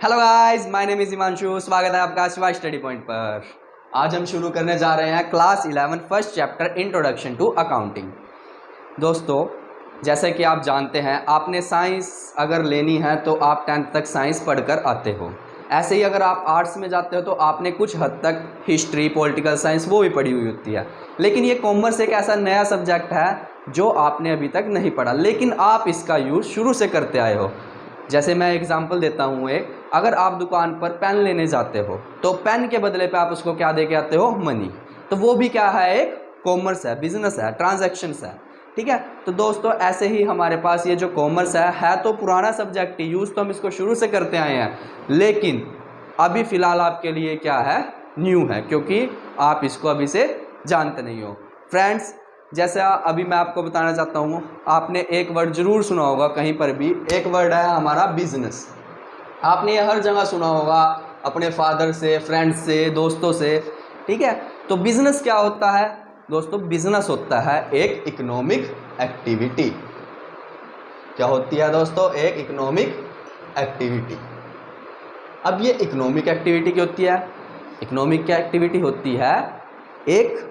Hello guys, my name is Himanshu. स्वागत है आपका शिवा स्टडी पॉइंट पर। आज हम शुरू करने जा रहे हैं class 11 first chapter introduction to accounting. दोस्तों, जैसे कि आप जानते हैं, आपने साइंस अगर लेनी है तो आप 10th तक साइंस पढ़कर आते हो। ऐसे ही अगर आप आर्ट्स में जाते हो तो आपने कुछ हद तक हिस्ट्री, पॉलिटिकल साइंस वो भी पढ़ी हुई होती है। लेकिन ये कॉमर्स एक ऐसा नया सब्जेक्ट है जो आपने अभी तक नहीं पढ़ा, लेकिन आप इसका यूज़ शुरू से करते आए हो। जैसे मैं एग्जांपल देता हूँ एक, अगर आप दुकान पर पेन लेने जाते हो तो पेन के बदले पे आप उसको क्या दे के आते हो? मनी। तो वो भी क्या है? एक कॉमर्स है, बिजनेस है, ट्रांजैक्शंस है। ठीक है। तो दोस्तों, ऐसे ही हमारे पास ये जो कॉमर्स है तो पुराना सब्जेक्ट, यूज़ तो हम इसको शुरू से करते आए हैं, लेकिन अभी फ़िलहाल आपके लिए क्या है? न्यू है, क्योंकि आप इसको अभी से जानते नहीं हो। फ्रेंड्स, जैसा अभी मैं आपको बताना चाहता हूँ, आपने एक वर्ड ज़रूर सुना होगा कहीं पर भी। एक वर्ड है हमारा बिजनेस। आपने ये हर जगह सुना होगा, अपने फादर से, फ्रेंड्स से, दोस्तों से। ठीक है। तो बिजनेस क्या होता है दोस्तों? बिजनेस होता है एक इकोनॉमिक एक्टिविटी। क्या होती है दोस्तों? एक इकोनॉमिक एक्टिविटी। अब ये इकोनॉमिक एक्टिविटी क्या होती है? इकोनॉमिक क्या एक्टिविटी होती है? एक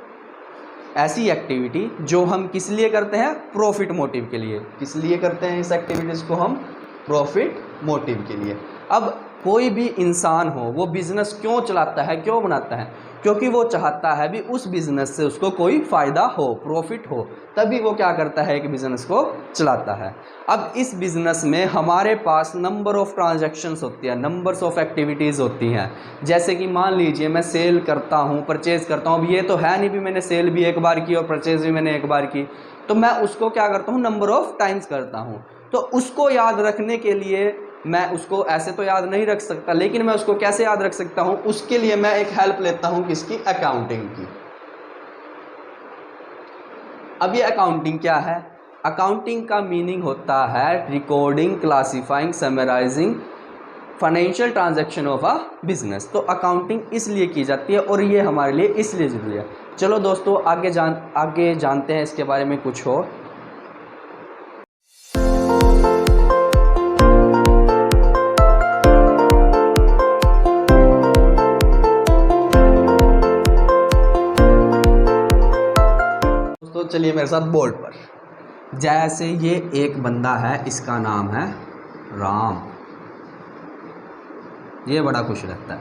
ऐसी एक्टिविटी जो हम किस लिए करते हैं? प्रॉफिट मोटिव के लिए। किस लिए करते हैं इस एक्टिविटीज़ को हम? प्रॉफिट मोटिव के लिए। अब कोई भी इंसान हो, वो बिजनेस क्यों चलाता है, क्यों बनाता है? क्योंकि वो चाहता है भी उस बिजनेस से उसको कोई फ़ायदा हो, प्रॉफिट हो, तभी वो क्या करता है? एक बिजनेस को चलाता है। अब इस बिजनेस में हमारे पास नंबर ऑफ ट्रांजैक्शंस होती है, नंबर्स ऑफ एक्टिविटीज़ होती हैं। जैसे कि मान लीजिए मैं सेल करता हूँ, परचेज़ करता हूँ। अब ये तो है नहीं भी मैंने सेल भी एक बार की और परचेज़ भी मैंने एक बार की, तो मैं उसको क्या करता हूँ? नंबर ऑफ टाइम्स करता हूँ। तो उसको याद रखने के लिए मैं उसको ऐसे तो याद नहीं रख सकता, लेकिन मैं उसको कैसे याद रख सकता हूँ? उसके लिए मैं एक हेल्प लेता हूँ, किसकी? अकाउंटिंग की। अब ये अकाउंटिंग क्या है? अकाउंटिंग का मीनिंग होता है recording, classifying, summarising financial transaction of a business. तो अकाउंटिंग इसलिए की जाती है और ये हमारे लिए इसलिए ज़रूरी है। चलो दोस्तों, आगे जानते हैं इसके बारे में कुछ और। तो चलिए मेरे साथ बोर्ड पर। जैसे ये एक बंदा है, इसका नाम है राम। ये बड़ा खुश रहता है।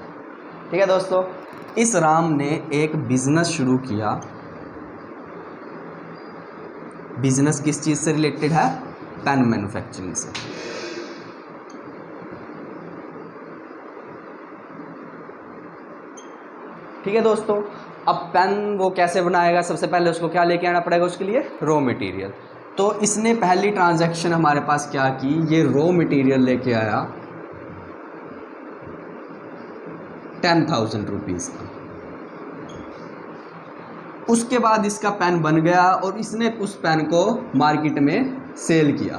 ठीक है दोस्तों, इस राम ने एक बिजनेस शुरू किया। बिजनेस किस चीज़ से रिलेटेड है? पेन मैन्युफैक्चरिंग से। ठीक है दोस्तों, अब पेन वो कैसे बनाएगा? सबसे पहले उसको क्या लेके आना पड़ेगा? उसके लिए रॉ मटेरियल। तो इसने पहली ट्रांजैक्शन हमारे पास क्या की? ये रॉ मटेरियल लेके आया 10,000 रुपीज़ का। उसके बाद इसका पेन बन गया और इसने उस पेन को मार्केट में सेल किया।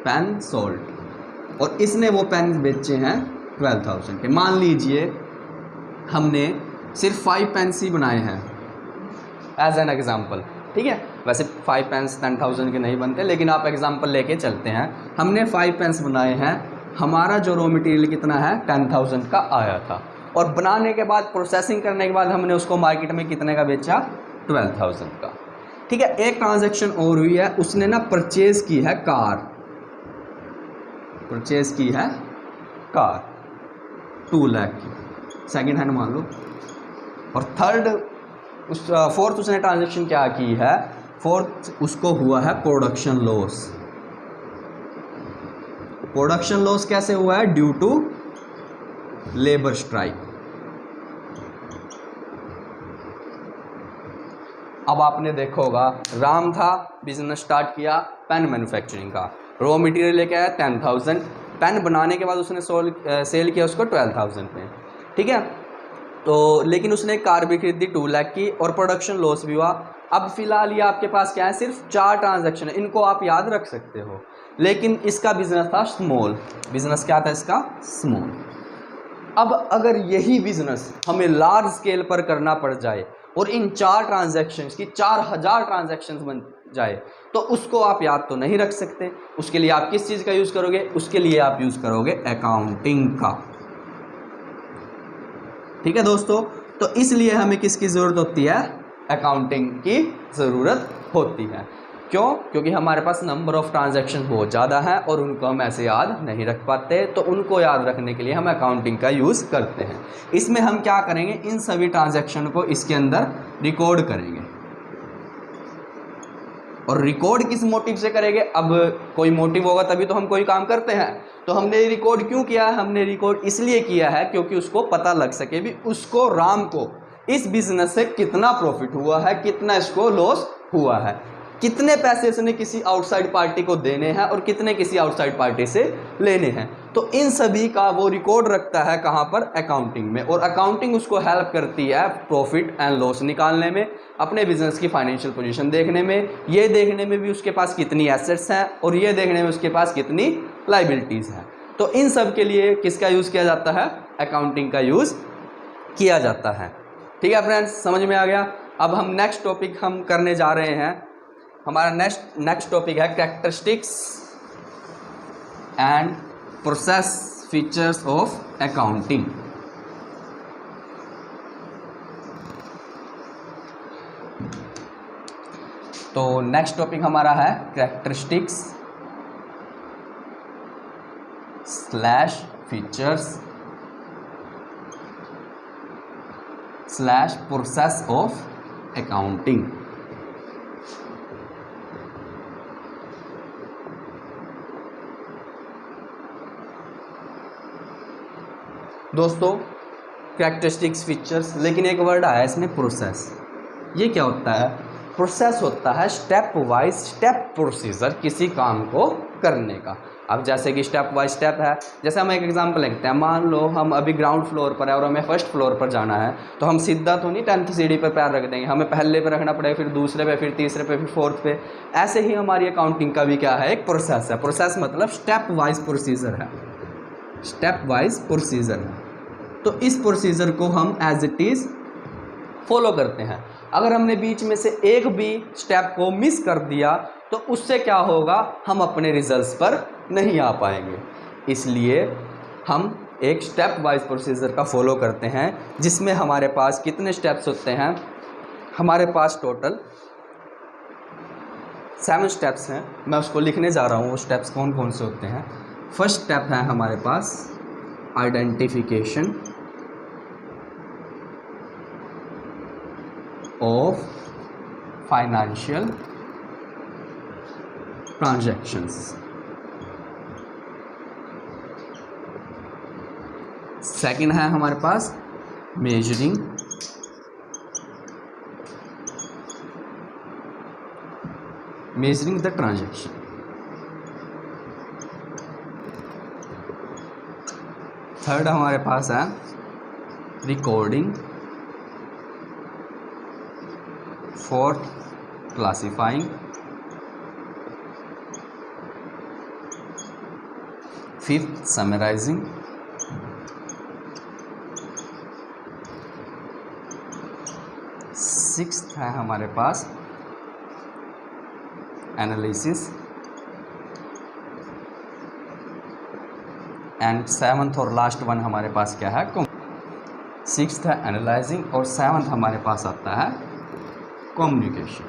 पेन सोल्ड, और इसने वो पेन बेचे हैं 12,000 के। मान लीजिए हमने सिर्फ 5 पेन्स ही बनाए हैं एज एन एग्जाम्पल। ठीक है, वैसे 5 पेन्स 10,000 के नहीं बनते, लेकिन आप एग्जाम्पल लेके चलते हैं। हमने 5 पेन्स बनाए हैं, हमारा जो रॉ मटेरियल कितना है? 10,000 का आया था, और बनाने के बाद, प्रोसेसिंग करने के बाद हमने उसको मार्केट में कितने का बेचा? 12,000 का। ठीक है। एक ट्रांजैक्शन और हुई है, उसने ना परचेज की है कार। परचेज की है कार 2 लाख की, सेकेंड हैंड मान लो। और फोर्थ उसने ट्रांजैक्शन क्या की है? फोर्थ उसको हुआ है प्रोडक्शन लॉस। प्रोडक्शन लॉस कैसे हुआ है? Due to labour strike. अब आपने देखा होगा, राम था, बिजनेस स्टार्ट किया पेन मैन्युफैक्चरिंग का, रॉ मटेरियल लेके आया 10,000, पेन बनाने के बाद उसने सेल किया उसको 12,000 में। ठीक है। तो लेकिन उसने कार भी खरीदी 2 लाख की, और प्रोडक्शन लॉस भी हुआ। अब फिलहाल ये आपके पास क्या है? सिर्फ 4 ट्रांजैक्शन है, इनको आप याद रख सकते हो। लेकिन इसका बिजनेस था स्मॉल। बिजनेस क्या था इसका? स्मॉल। अब अगर यही बिजनेस हमें लार्ज स्केल पर करना पड़ जाए और इन 4 ट्रांजैक्शंस की 4,000 ट्रांजैक्शंस बन जाए, तो उसको आप याद तो नहीं रख सकते। उसके लिए आप किस चीज़ का यूज़ करोगे? उसके लिए आप यूज़ करोगे अकाउंटिंग का। ठीक है दोस्तों, तो इसलिए हमें किसकी ज़रूरत होती है, अकाउंटिंग की ज़रूरत होती है। क्यों? क्योंकि हमारे पास नंबर ऑफ़ ट्रांजैक्शन बहुत ज़्यादा है और उनको हम ऐसे याद नहीं रख पाते, तो उनको याद रखने के लिए हम अकाउंटिंग का यूज़ करते हैं। इसमें हम क्या करेंगे, इन सभी ट्रांजैक्शन को इसके अंदर रिकॉर्ड करेंगे। और रिकॉर्ड किस मोटिव से करेंगे, अब कोई मोटिव होगा तभी तो हम कोई काम करते हैं। तो हमने रिकॉर्ड क्यों किया है, हमने रिकॉर्ड इसलिए किया है क्योंकि उसको पता लग सके भी उसको, राम को, इस बिजनेस से कितना प्रॉफिट हुआ है, कितना इसको लॉस हुआ है, कितने पैसे इसने किसी आउटसाइड पार्टी को देने हैं और कितने किसी आउटसाइड पार्टी से लेने हैं। तो इन सभी का वो रिकॉर्ड रखता है कहाँ पर, अकाउंटिंग में। और अकाउंटिंग उसको हेल्प करती है प्रॉफिट एंड लॉस निकालने में, अपने बिजनेस की फाइनेंशियल पोजीशन देखने में, ये देखने में भी उसके पास कितनी एसेट्स हैं और ये देखने में उसके पास कितनी लाइबिलिटीज़ हैं। तो इन सब के लिए किसका यूज़ किया जाता है, अकाउंटिंग का यूज़ किया जाता है। ठीक है फ्रेंड्स, समझ में आ गया। अब हम नेक्स्ट टॉपिक हम करने जा रहे हैं। हमारा नेक्स्ट टॉपिक है characteristics and process features of accounting. तो नेक्स्ट टॉपिक हमारा है characteristics slash features slash process of accounting. दोस्तों कैरेक्टरिस्टिक्स फीचर्स, लेकिन एक वर्ड आया इसमें प्रोसेस। ये क्या होता है, प्रोसेस होता है स्टेप वाइज स्टेप प्रोसीजर किसी काम को करने का। अब जैसे कि स्टेप वाइज स्टेप है, जैसे हम एक एग्जांपल लेते हैं, मान लो हम अभी ग्राउंड फ्लोर पर है और हमें फर्स्ट फ्लोर पर जाना है, तो हम सीधा तो नहीं 10th सीढ़ी पर पैर रख देंगे, हमें पहले पे रखना पड़ेगा, फिर दूसरे पे, फिर तीसरे पे, फिर फोर्थ पे। ऐसे ही हमारी अकाउंटिंग का भी क्या है, एक प्रोसेस है। प्रोसेस मतलब स्टेप वाइज प्रोसीजर है, स्टेप वाइज प्रोसीजर है। तो इस प्रोसीजर को हम एज इट इज़ फॉलो करते हैं। अगर हमने बीच में से एक भी स्टेप को मिस कर दिया तो उससे क्या होगा, हम अपने रिजल्ट्स पर नहीं आ पाएंगे। इसलिए हम एक स्टेप वाइज प्रोसीजर का फॉलो करते हैं, जिसमें हमारे पास कितने स्टेप्स होते हैं, हमारे पास टोटल 7 स्टेप्स हैं। मैं उसको लिखने जा रहा हूँ, वो स्टेप्स कौन कौन से होते हैं। फर्स्ट स्टेप है हमारे पास identification of financial transactions. Second है हमारे पास मेजरिंग द ट्रांजैक्शन। थर्ड हमारे पास है recording. Fourth classifying. Fifth summarising. Sixth है हमारे पास एनालिसिस। एंड सेवंथ और लास्ट वन हमारे पास क्या है, सिक्स्थ है एनालाइजिंग और सेवंथ हमारे पास आता है कम्युनिकेशन।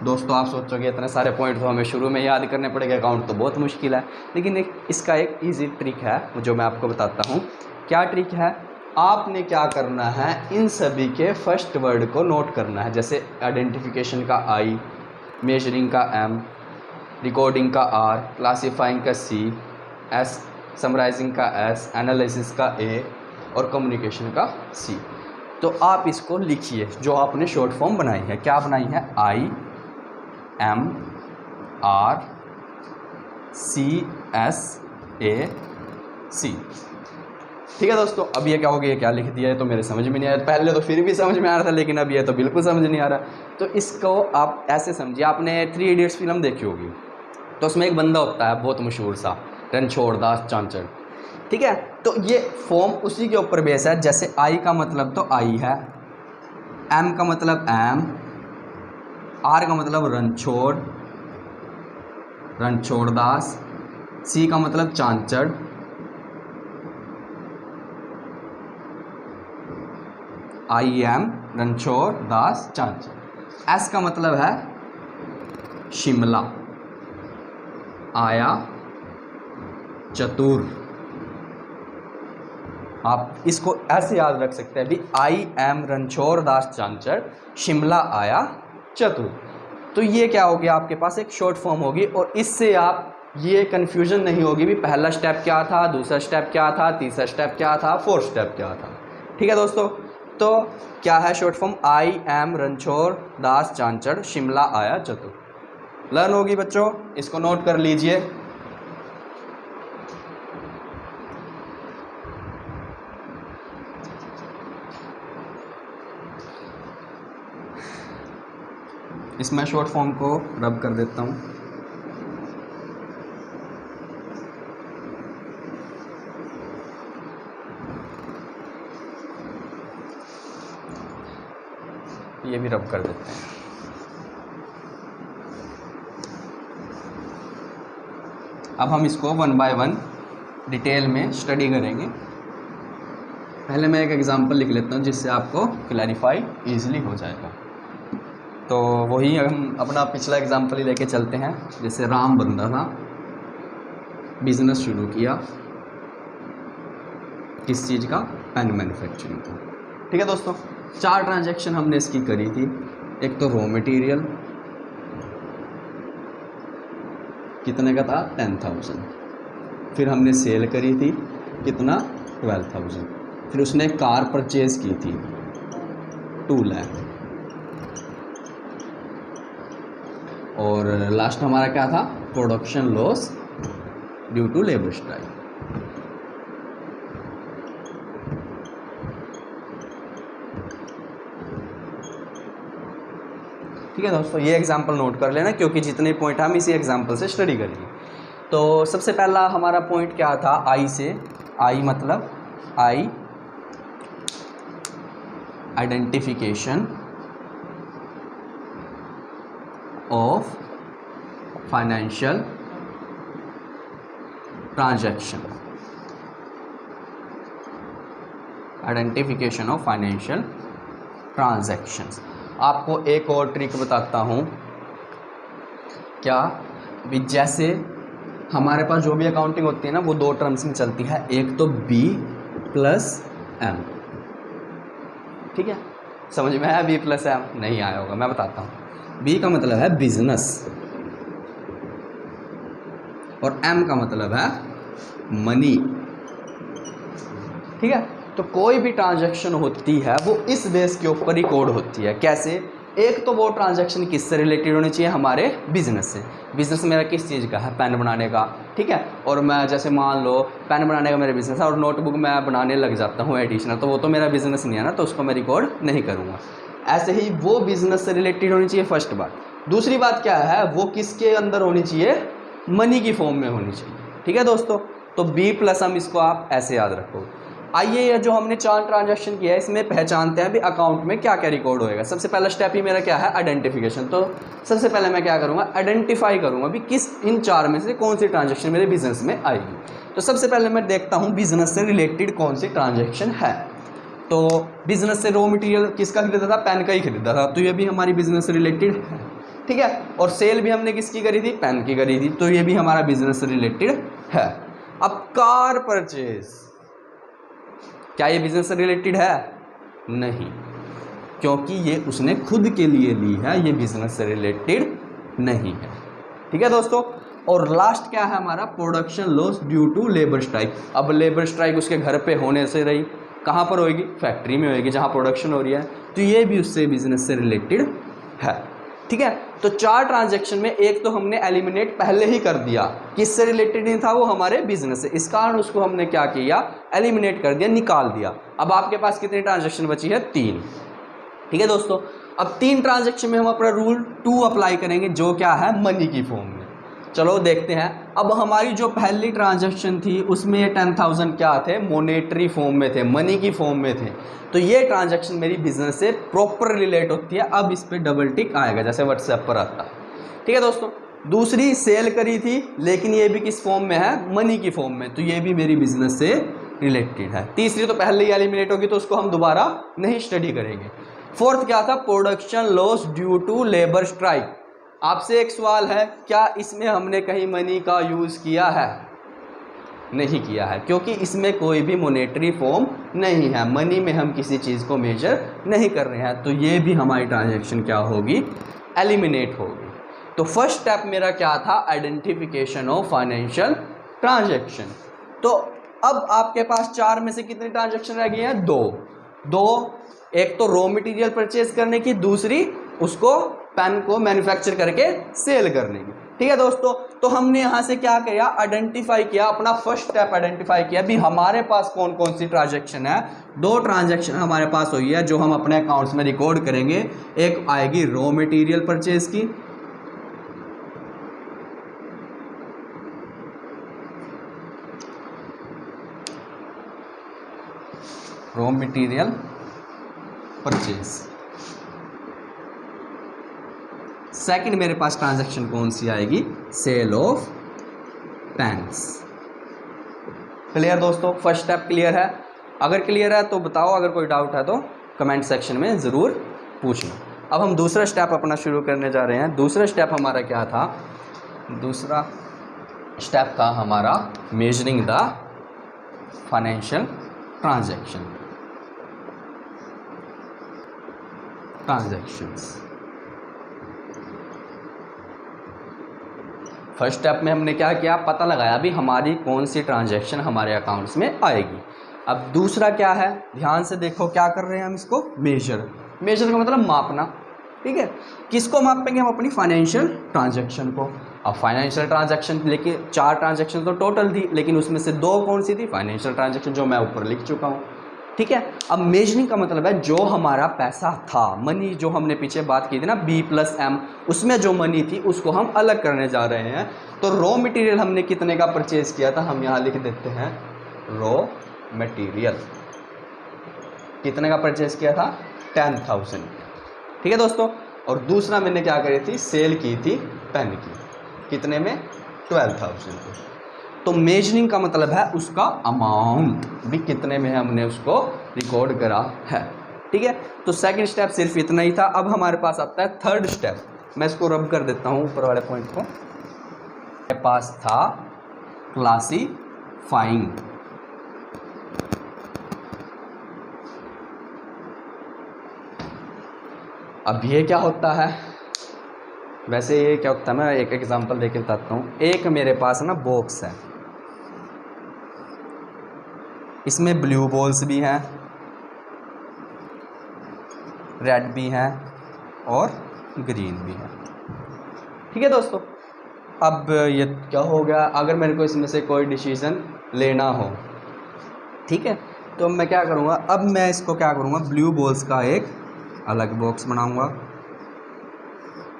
दोस्तों आप सोचोगे इतने सारे पॉइंट तो हमें शुरू में याद करने पड़ेंगे, अकाउंट तो बहुत मुश्किल है। लेकिन इसका एक इजी ट्रिक है जो मैं आपको बताता हूँ। क्या ट्रिक है, आपने क्या करना है, इन सभी के फर्स्ट वर्ड को नोट करना है। जैसे आइडेंटिफिकेशन का आई, मेजरिंग का एम, रिकॉर्डिंग का आर, क्लासीफाइंग का सी, एस, समराइजिंग का एस, एनालिसिस का ए और कम्युनिकेशन का सी। तो आप इसको लिखिए, जो आपने शॉर्ट फॉर्म बनाई है। क्या बनाई है, I M R C S A C. ठीक है दोस्तों, अब ये क्या हो गया, ये क्या लिख दिया है, तो मेरे समझ में नहीं आया। पहले तो फिर भी समझ में आ रहा था, लेकिन अब ये तो बिल्कुल समझ नहीं आ रहा। तो इसको आप ऐसे समझिए, आपने 3 इडियट्स फिल्म देखी होगी, तो उसमें एक बंदा होता है बहुत मशहूर सा, रणछोड़ दास चांचड़। ठीक है, तो ये फॉर्म उसी के ऊपर बेस है। जैसे आई का मतलब तो आई है, एम का मतलब एम, आर का मतलब रणछोड़ दास, सी का मतलब चांचड़, IM रणछोड़ दास चांचर। S का मतलब है शिमला, आया चतुर। आप इसको ऐसे याद रख सकते हैं भी IM रणछोड़ दास चांचर, शिमला आया चतुर। तो ये क्या हो गया, आपके पास एक शॉर्ट फॉर्म होगी और इससे आप ये कन्फ्यूजन नहीं होगी भी पहला स्टेप क्या था, दूसरा स्टेप क्या था, तीसरा स्टेप क्या था, फोर्थ स्टेप क्या था। ठीक है दोस्तों, तो क्या है short form, IM Ranchhod Das चांचर, Shimla आया चतुर। लर्न होगी बच्चों, इसको नोट कर लीजिए। इसमें शॉर्ट फॉर्म को रब कर देता हूँ। ये भी रब कर देते हैं। अब हम इसको 1 बाय 1 डिटेल में स्टडी करेंगे। पहले मैं एक एग्जांपल लिख लेता हूँ जिससे आपको क्लैरिफाई इजीली हो जाएगा। तो वही हम अपना पिछला एग्जांपल ही लेके चलते हैं। जैसे राम बंदा था, बिजनेस शुरू किया, किस चीज़ का, पेन मैन्युफैक्चरिंग का। ठीक है दोस्तों, 4 ट्रांजैक्शन हमने इसकी करी थी। एक तो रॉ मटेरियल कितने का था, 10,000। फिर हमने सेल करी थी कितना, 12,000। फिर उसने कार परचेज की थी 2 लाख। और लास्ट हमारा क्या था, production loss due to labour strike. ठीक है दोस्तों, ये एग्जांपल नोट कर लेना क्योंकि जितने पॉइंट हम इसी एग्जांपल से स्टडी करेंगे। तो सबसे पहला हमारा पॉइंट क्या था, आई से। आई मतलब I identification of financial transaction. Identification of financial transactions. आपको एक और ट्रिक बताता हूँ। क्या भी, जैसे हमारे पास जो भी अकाउंटिंग होती है ना, वो 2 टर्म्स में चलती है। एक तो B + M। ठीक है, समझ में आया? B + M नहीं आया होगा, मैं बताता हूँ। B का मतलब है बिजनेस और M का मतलब है मनी। ठीक है, तो कोई भी ट्रांजैक्शन होती है वो इस बेस के ऊपर रिकॉर्ड होती है। कैसे? एक तो वो ट्रांजैक्शन किससे रिलेटेड होनी चाहिए, हमारे बिजनेस से। बिजनेस मेरा किस चीज़ का है, पेन बनाने का। ठीक है, और मैं जैसे मान लो पेन बनाने का मेरा बिजनेस है और नोटबुक मैं बनाने लग जाता हूँ एडिशनल, तो वो तो मेरा बिजनेस नहीं है ना, तो उसको मैं रिकॉर्ड नहीं करूँगा। ऐसे ही वो बिजनेस से रिलेटेड होनी चाहिए, फर्स्ट बात। दूसरी बात क्या है, वो किसके अंदर होनी चाहिए, मनी की फॉर्म में होनी चाहिए। ठीक है दोस्तों, तो B + M इसको आप ऐसे याद रखो। आइए, ये जो हमने 4 ट्रांजैक्शन किया है इसमें पहचानते हैं भी अकाउंट में क्या क्या रिकॉर्ड होएगा। सबसे पहला स्टेप ही मेरा क्या है, आइडेंटिफिकेशन। तो सबसे पहले मैं क्या करूँगा, आइडेंटिफाई करूँगा भी किस इन 4 में से कौन सी ट्रांजैक्शन मेरे बिजनेस में आएगी। तो सबसे पहले मैं देखता हूँ बिजनेस से रिलेटेड कौन सी ट्रांजैक्शन है। तो बिजनेस से रॉ मटेरियल किसका खरीदा था, पेन का ही खरीदा था, तो ये भी हमारी बिजनेस से रिलेटेड है। ठीक है, और सेल भी हमने किसकी करी थी, पेन की करी थी, तो ये भी हमारा बिजनेस से रिलेटेड है। अब कार परचेज, क्या ये बिजनेस से रिलेटेड है? नहीं, क्योंकि ये उसने खुद के लिए ली है, ये बिजनेस से रिलेटेड नहीं है। ठीक है दोस्तों, और लास्ट क्या है हमारा, production loss due to labour strike. अब लेबर स्ट्राइक उसके घर पे होने से रही, कहाँ पर होएगी, फैक्ट्री में होएगी जहाँ प्रोडक्शन हो रही है, तो ये भी उससे बिजनेस से रिलेटेड है। ठीक है, तो 4 ट्रांजैक्शन में एक तो हमने एलिमिनेट पहले ही कर दिया, किससे रिलेटेड नहीं था, वो हमारे बिजनेस से, इस कारण उसको हमने क्या किया, एलिमिनेट कर दिया, निकाल दिया। अब आपके पास कितनी ट्रांजैक्शन बची है, 3। ठीक है दोस्तों, अब 3 ट्रांजैक्शन में हम अपना रूल 2 अप्लाई करेंगे, जो क्या है, मनी की फॉर्म में। चलो देखते हैं। अब हमारी जो पहली ट्रांजैक्शन थी उसमें 10,000 क्या थे, मोनेटरी फॉर्म में थे, मनी की फॉर्म में थे, तो ये ट्रांजैक्शन मेरी बिजनेस से प्रॉपर रिलेट होती है। अब इस पे डबल टिक आएगा जैसे व्हाट्सएप पर आता है। ठीक है दोस्तों, दूसरी सेल करी थी लेकिन ये भी किस फॉर्म में है, मनी की फॉर्म में, तो ये भी मेरी बिजनेस से रिलेटेड है। तीसरी तो पहले ही एलिमिनेट होगी तो उसको हम दोबारा नहीं स्टडी करेंगे। फोर्थ क्या था, production loss due to labour strike. आपसे एक सवाल है, क्या इसमें हमने कहीं मनी का यूज़ किया है? नहीं किया है, क्योंकि इसमें कोई भी मॉनेटरी फॉर्म नहीं है, मनी में हम किसी चीज़ को मेजर नहीं कर रहे हैं, तो ये भी हमारी ट्रांजैक्शन क्या होगी, एलिमिनेट होगी। तो फर्स्ट स्टेप मेरा क्या था, आइडेंटिफिकेशन ऑफ फाइनेंशियल ट्रांजैक्शन। तो अब आपके पास चार में से कितनी ट्रांजैक्शन रह गई हैं, दो। एक तो रॉ मटेरियल परचेज करने की, दूसरी उसको पेन को मैन्युफैक्चर करके सेल करने की। ठीक है दोस्तों, तो हमने यहाँ से क्या किया, आइडेंटिफाई किया, अपना फर्स्ट स्टेप आइडेंटिफाई किया भी हमारे पास कौन कौन सी ट्रांजैक्शन है। दो ट्रांजैक्शन हमारे पास हुई है जो हम अपने अकाउंट्स में रिकॉर्ड करेंगे। एक आएगी रॉ मटेरियल परचेज की, रॉ मटेरियल परचेज। सेकंड मेरे पास ट्रांजैक्शन कौन सी आएगी, सेल ऑफ पेन्स। क्लियर दोस्तों, फर्स्ट स्टेप क्लियर है? अगर क्लियर है तो बताओ, अगर कोई डाउट है तो कमेंट सेक्शन में ज़रूर पूछना। अब हम दूसरा स्टेप अपना शुरू करने जा रहे हैं। दूसरा स्टेप हमारा क्या था, दूसरा स्टेप था हमारा measuring the financial transactions. First step में हमने क्या किया, पता लगाया भी हमारी कौन सी ट्रांजैक्शन हमारे अकाउंट्स में आएगी। अब दूसरा क्या है, ध्यान से देखो क्या कर रहे हैं हम, इसको मेजर का मतलब मापना। ठीक है, किसको मापेंगे हम, अपनी फाइनेंशियल ट्रांजैक्शन को। अब फाइनेंशियल ट्रांजैक्शन लेकिन चार ट्रांजैक्शन तो टोटल थी, लेकिन उसमें से दो कौन सी थी, फाइनेंशियल ट्रांजैक्शन, जो मैं ऊपर लिख चुका हूँ। ठीक है, अब मेजरिंग का मतलब है जो हमारा पैसा था, मनी, जो हमने पीछे बात की थी ना B+M, उसमें जो मनी थी उसको हम अलग करने जा रहे हैं। तो रॉ मटेरियल हमने कितने का परचेज किया था, हम यहाँ लिख देते हैं रॉ मटेरियल कितने का परचेज किया था, 10,000। ठीक है दोस्तों, और दूसरा मैंने क्या करी थी, सेल की थी पेन की, कितने में, 12,000। तो मेजरिंग का मतलब है उसका अमाउंट भी कितने में हमने उसको रिकॉर्ड करा है। ठीक है, तो सेकंड स्टेप सिर्फ इतना ही था। अब हमारे पास आता है थर्ड स्टेप। मैं इसको रब कर देता हूँ ऊपर वाले पॉइंट को। मेरे पास था क्लासीफाइंग। अब ये क्या होता है, वैसे ये क्या होता है, मैं एक एग्जांपल देके बताता हूँ। एक मेरे पास ना बॉक्स है, इसमें ब्लू बॉल्स भी हैं, रेड भी हैं और ग्रीन भी हैं। ठीक है दोस्तों, अब ये क्या हो गया, अगर मेरे को इसमें से कोई डिसीज़न लेना हो, ठीक है, तो मैं क्या करूँगा, अब मैं इसको क्या करूँगा, ब्लू बॉल्स का एक अलग बॉक्स बनाऊँगा,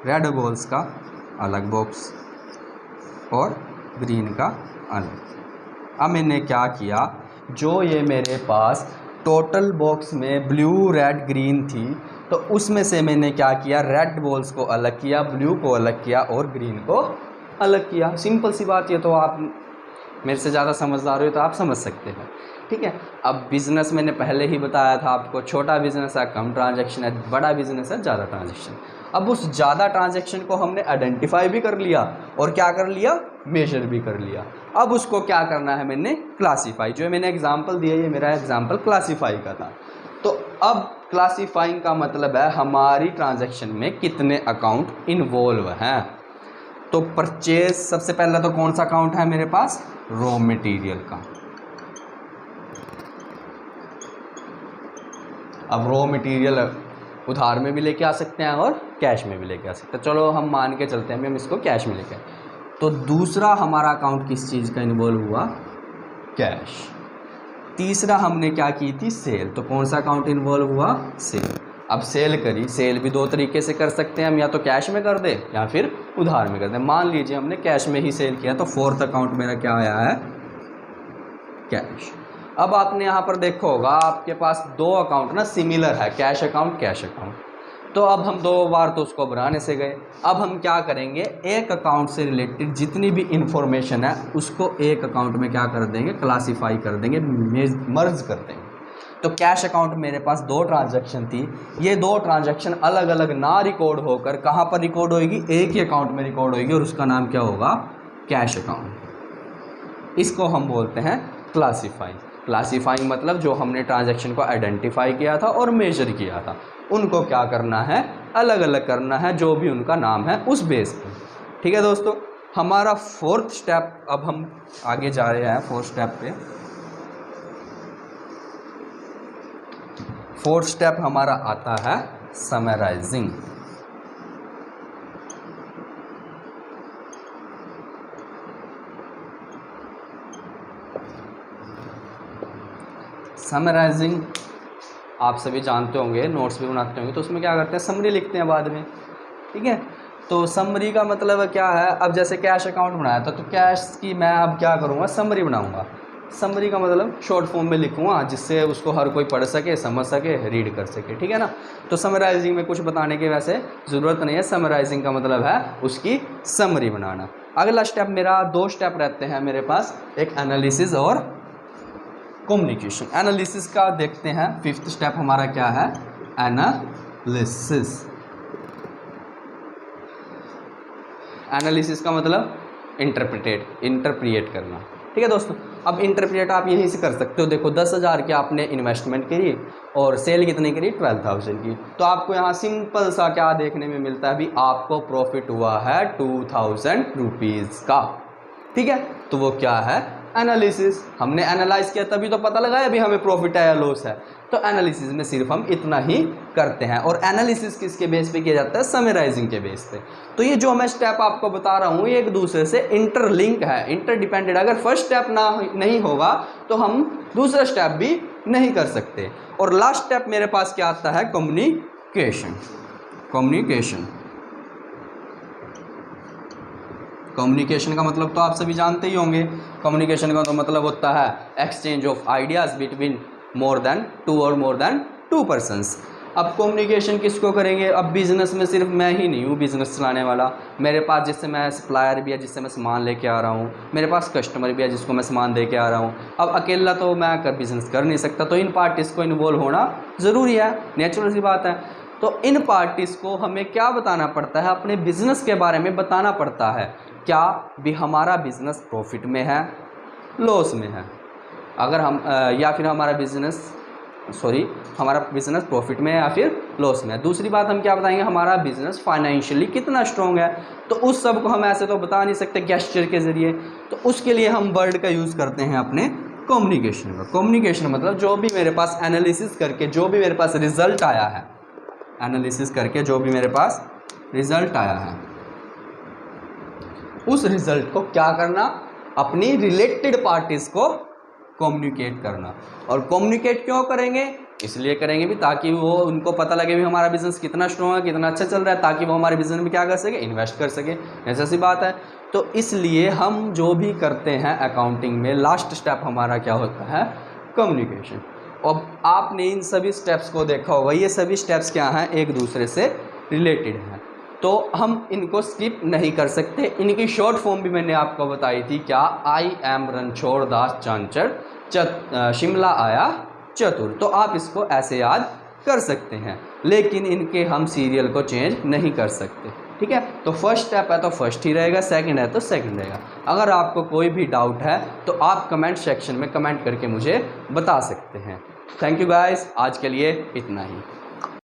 रेड बॉल्स का अलग बॉक्स और ग्रीन का अलग। अब मैंने क्या किया, जो ये मेरे पास टोटल बॉक्स में ब्लू रेड ग्रीन थी, तो उसमें से मैंने क्या किया, रेड बॉल्स को अलग किया, ब्लू को अलग किया और ग्रीन को अलग किया। सिंपल सी बात, ये तो आप मेरे से ज़्यादा समझदार हो तो आप समझ सकते हैं। ठीक है, अब बिज़नेस मैंने पहले ही बताया था आपको, छोटा बिज़नेस है कम ट्रांजैक्शन है, बड़ा बिज़नेस है ज़्यादा ट्रांजैक्शन। अब उस ज़्यादा ट्रांजैक्शन को हमने आइडेंटिफाई भी कर लिया और क्या कर लिया, मेजर भी कर लिया। अब उसको क्या करना है, मैंने क्लासीफाई, जो मैंने एग्जांपल दिया, ये मेरा एग्जांपल क्लासीफाई का था। तो अब क्लासीफाइंग का मतलब है हमारी ट्रांजैक्शन में कितने अकाउंट इन्वॉल्व हैं। तो परचेज सबसे पहला तो कौन सा अकाउंट है मेरे पास, रॉ मटेरियल का। अब रॉ मटेरियल उधार में भी लेके आ सकते हैं और कैश में भी लेके आ सकते हैं। चलो हम मान के चलते हैं हम इसको कैश में लेके। तो दूसरा हमारा अकाउंट किस चीज़ का इन्वॉल्व हुआ, कैश। तीसरा हमने क्या की थी, सेल। तो कौन सा अकाउंट इन्वॉल्व हुआ, सेल। अब सेल करी, सेल भी दो तरीके से कर सकते हैं हम, या तो कैश में कर दे या फिर उधार में कर दे। मान लीजिए हमने कैश में ही सेल किया, तो फोर्थ अकाउंट मेरा क्या आया है, कैश। अब आपने यहाँ पर देखा होगा आपके पास दो अकाउंट ना सिमिलर है, कैश अकाउंट कैश अकाउंट। तो अब हम 2 बार तो उसको बनाने से गए। अब हम क्या करेंगे, एक अकाउंट से रिलेटेड जितनी भी इंफॉर्मेशन है उसको एक अकाउंट में क्या कर देंगे, क्लासीफाई कर देंगे, मर्ज कर देंगे। तो कैश अकाउंट मेरे पास 2 ट्रांजैक्शन थी, ये 2 ट्रांजैक्शन अलग अलग ना रिकॉर्ड होकर कहाँ पर रिकॉर्ड होएगी, एक ही अकाउंट में रिकॉर्ड होएगी और उसका नाम क्या होगा, कैश अकाउंट। इसको हम बोलते हैं क्लासीफाई। क्लासीफाइंग मतलब जो हमने ट्रांजैक्शन को आइडेंटिफाई किया था और मेजर किया था, उनको क्या करना है, अलग अलग करना है, जो भी उनका नाम है उस बेस पे। ठीक है दोस्तों, हमारा 4th स्टेप, अब हम आगे जा रहे हैं 4th स्टेप पे। 4th स्टेप हमारा आता है समराइजिंग। समराइजिंग आप सभी जानते होंगे, नोट्स भी बनाते होंगे, तो उसमें क्या करते हैं, समरी लिखते हैं बाद में। ठीक है, तो समरी का मतलब क्या है, अब जैसे कैश अकाउंट बनाया था तो कैश की मैं अब क्या करूँगा, समरी बनाऊँगा। समरी का मतलब शॉर्ट फॉर्म में लिखूँगा जिससे उसको हर कोई पढ़ सके, समझ सके, रीड कर सके। ठीक है ना, तो समराइजिंग में कुछ बताने की वैसे ज़रूरत नहीं है, समराइजिंग का मतलब है उसकी समरी बनाना। अगला स्टेप मेरा 2 स्टेप रहते हैं मेरे पास, एक एनालिसिस और कम्युनिकेशन। एनालिसिस का देखते हैं, 5th स्टेप हमारा क्या है, एनालिसिस। एनालिसिस का मतलब इंटरप्रिएट करना। ठीक है दोस्तों, अब इंटरप्रिएट आप यहीं से कर सकते हो। देखो 10,000 की आपने इन्वेस्टमेंट करी और सेल कितनी करी, 12,000 की, तो आपको यहाँ सिंपल सा क्या देखने में मिलता है, अभी आपको प्रॉफिट हुआ है 2,000 रुपीज़ का। ठीक है, तो वो क्या है, एनालिसिस। हमने एनालाइज किया तभी तो पता लगा अभी हमें प्रॉफिट है या लॉस है। तो एनालिसिस में सिर्फ हम इतना ही करते हैं। और एनालिसिस किसके बेस पे किया जाता है, समराइजिंग के बेस पे। तो ये जो मैं स्टेप आपको बता रहा हूँ ये एक दूसरे से इंटरलिंक है, इंटरडिपेंडेंट। अगर फर्स्ट स्टेप नहीं होगा तो हम दूसरा स्टेप भी नहीं कर सकते। और लास्ट स्टेप मेरे पास क्या आता है, कम्युनिकेशन। कम्युनिकेशन का मतलब तो आप सभी जानते ही होंगे। कम्युनिकेशन का तो मतलब होता है exchange of ideas between more than 2 और मोर देन 2 पर्सन्स। अब कम्युनिकेशन किसको करेंगे, अब बिजनेस में सिर्फ मैं ही नहीं हूँ बिजनेस चलाने वाला, मेरे पास जिससे मैं सप्लायर भी है जिससे मैं सामान लेके आ रहा हूँ, मेरे पास कस्टमर भी है जिसको मैं सामान दे के आ रहा हूँ। अब अकेला तो मैं बिजनेस कर नहीं सकता, तो इन पार्टीज़ को इन्वॉल्व होना ज़रूरी है, नेचुरल सी बात है। तो इन पार्टीज़ को हमें क्या बताना पड़ता है, अपने बिजनेस के बारे में बताना पड़ता है, क्या भी हमारा बिजनेस प्रॉफिट में है, लॉस में है, अगर हम या फिर हमारा बिजनेस प्रॉफिट में है या फिर लॉस में है। दूसरी बात हम क्या बताएंगे, हमारा बिजनेस फाइनेंशियली कितना स्ट्रॉन्ग है। तो उस सब को हम ऐसे तो बता नहीं सकते गेस्चर के ज़रिए, तो उसके लिए हम वर्ड का यूज़ करते हैं अपने कम्युनिकेशन का। कम्युनिकेशन मतलब जो भी मेरे पास एनालिसिस करके जो भी मेरे पास रिजल्ट आया है, एनालिसिस करके जो भी मेरे पास रिजल्ट आया है उस रिजल्ट को क्या करना, अपनी रिलेटेड पार्टीज को कम्युनिकेट करना। और कम्युनिकेट क्यों करेंगे, इसलिए करेंगे भी ताकि वो उनको पता लगे भी हमारा बिजनेस कितना स्ट्रॉन्ग है, कितना अच्छा चल रहा है, ताकि वो हमारे बिजनेस में क्या कर सके, इन्वेस्ट कर सके। ऐसा सी बात है। तो इसलिए हम जो भी करते हैं अकाउंटिंग में लास्ट स्टेप हमारा क्या होता है, कम्युनिकेशन। अब आपने इन सभी स्टेप्स को देखा होगा, ये सभी स्टेप्स क्या हैं, एक दूसरे से रिलेटेड हैं, तो हम इनको स्किप नहीं कर सकते। इनकी शॉर्ट फॉर्म भी मैंने आपको बताई थी, क्या, आई एम रणछोड़ दास चांचड़ शिमला आया चतुर। तो आप इसको ऐसे याद कर सकते हैं, लेकिन इनके हम सीरियल को चेंज नहीं कर सकते। ठीक है, तो फर्स्ट स्टेप है तो फर्स्ट ही रहेगा, सेकंड है तो सेकंड रहेगा। अगर आपको कोई भी डाउट है तो आप कमेंट सेक्शन में कमेंट करके मुझे बता सकते हैं। थैंक यू गाइस, आज के लिए इतना ही।